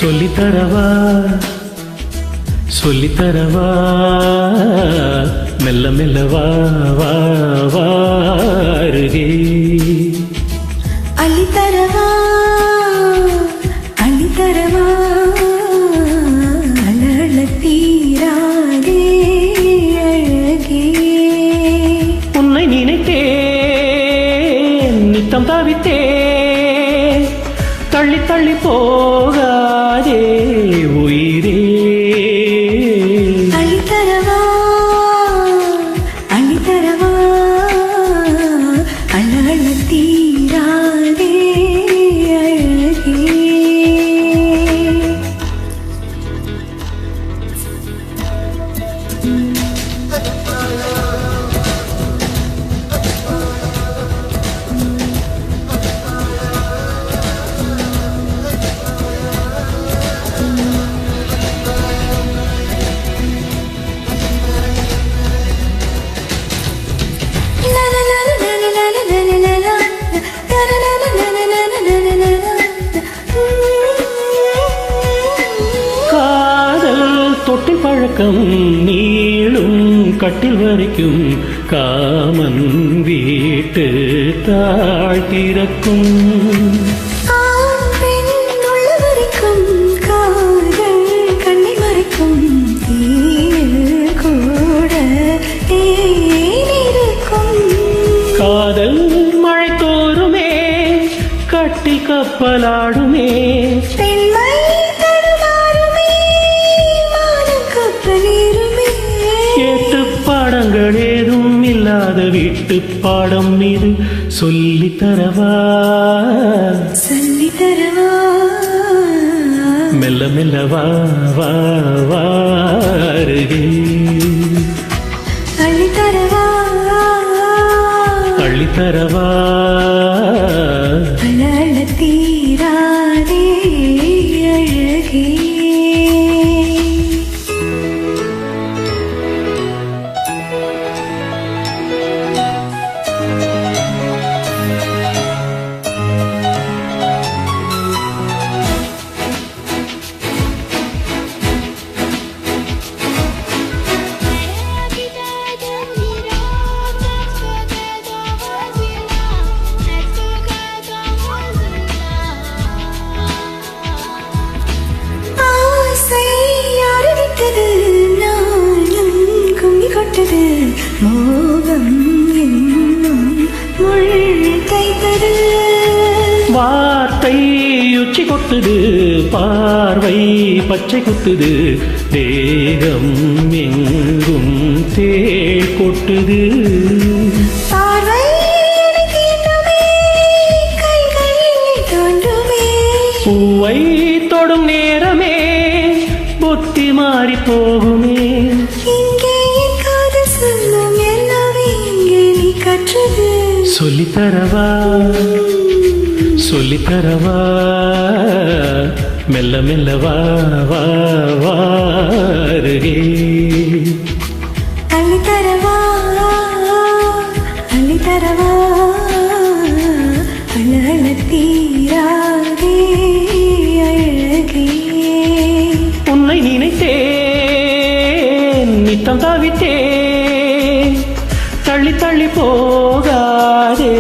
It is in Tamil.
சொல்லித்தரவா சொல்லித்தரவா மெல்ல மெல்ல வா வா வா அருகே அள்ளித்தரவா அள்ளித்தரவா அழல தீராதே அழகே உன்னை நினைத்தேன் நித்தம் தவித்தேன் தள்ளி தள்ளி போகாதே உயிரே அள்ளித்தரவா அள்ளித்தரவா அழல தீராதே அழகே தொட்டில் பழக்கம் நீளும் கட்டில் வரைக்கும் காமன் வீட்டு தாழ் திறக்கும் காதல் மழை தோறுமே கட்டி கப்பலாடுமே கேட்டு பாடங்கள் ஏதும் இல்லாத வீட்டு பாடம் மீது சொல்லித்தரவா சொல்லித்தரவா மெல்ல மெல்ல வா வா வா அருகே அள்ளித்தரவா அள்ளித்தரவா அழல தீராதே அழகே மோகம் என்னும் முள் தைத்தது வார்த்தை உச்சி கொட்டுது பார்வை பச்சை குத்துது தேகம் எங்கும் தேள் கொட்டுது பார்வை பூவை தொடும் நேரமே புத்தி மாறி போகுமே சொல்லித்தரவா சொல்லித்தரவா மெல்ல மெல்ல வா வா வா அருகே அள்ளித்தரவா அள்ளித்தரவா அழல தீராதே அழகே உன்னை நினைத்தேன் நித்தம் தவித்தேன் தள்ளி தள்ளி போகாதே